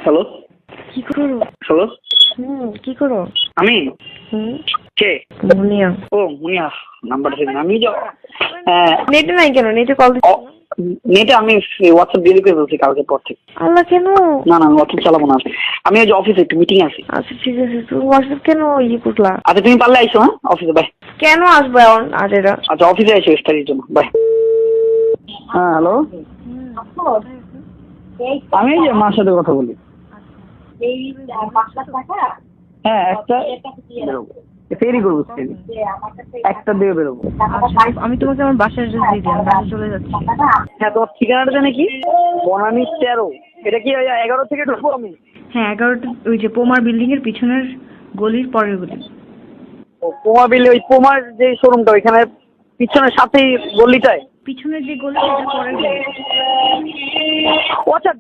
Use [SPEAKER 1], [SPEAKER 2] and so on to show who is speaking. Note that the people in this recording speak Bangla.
[SPEAKER 1] হ্যালো
[SPEAKER 2] কি করো?
[SPEAKER 1] হ্যালো
[SPEAKER 2] কি করো?
[SPEAKER 1] আমি কে?
[SPEAKER 2] মুনিয়া।
[SPEAKER 1] ও মুনিয়া, নাম্বারটা দিন। আমি
[SPEAKER 2] নেটে নাই কেন? নেটে কল দিচ্ছি না।
[SPEAKER 1] নেটে আমি হোয়াটসঅ্যাপ ডিলিট করে বলছি কালকে পর থেকে।
[SPEAKER 2] আল্লাহ, কেন?
[SPEAKER 1] না না, আমি হোয়াটসঅ্যাপ চালাবো না। আমি ওই যে অফিসে একটু মিটিং আছে।
[SPEAKER 2] আচ্ছা ঠিক আছে, তুমি হোয়াটসঅ্যাপ কেন করলা?
[SPEAKER 1] আচ্ছা তুমি পারলে আইসো। হ্যাঁ, অফিসে বাই।
[SPEAKER 2] কেন আসবো এখন আজ এরা?
[SPEAKER 1] আচ্ছা অফিসে আইসো স্টাডির জন্য। বাই। হ্যাঁ হ্যালো, আমি এই যে মার সাথে কথা বলি। হ্যাঁ একটা বেরোবো, ফেরি করবো, ফেরি একটা দিয়ে বেরোবো।
[SPEAKER 2] আমি তোমাকে আমার বাসার অ্যাড্রেস দিয়ে দিই, আমি বাসায় চলে যাচ্ছি।
[SPEAKER 1] হ্যাঁ, তোমার ঠিকানাটা জানে কি? বনানী 13। এটা কি 11 থেকে ঢুকবো আমি?
[SPEAKER 2] হ্যাঁ 11টা, ওই যে পোমার বিল্ডিং এর পিছনের গলির পরের গলি।
[SPEAKER 1] ও পোমা বিলে, ওই পোমার যে শোরুমটা ওইখানে পিছনের সাথেই গলিটায়।
[SPEAKER 2] পিছনের যে গলি সেটা পরের গলি।
[SPEAKER 1] ও আচ্ছা।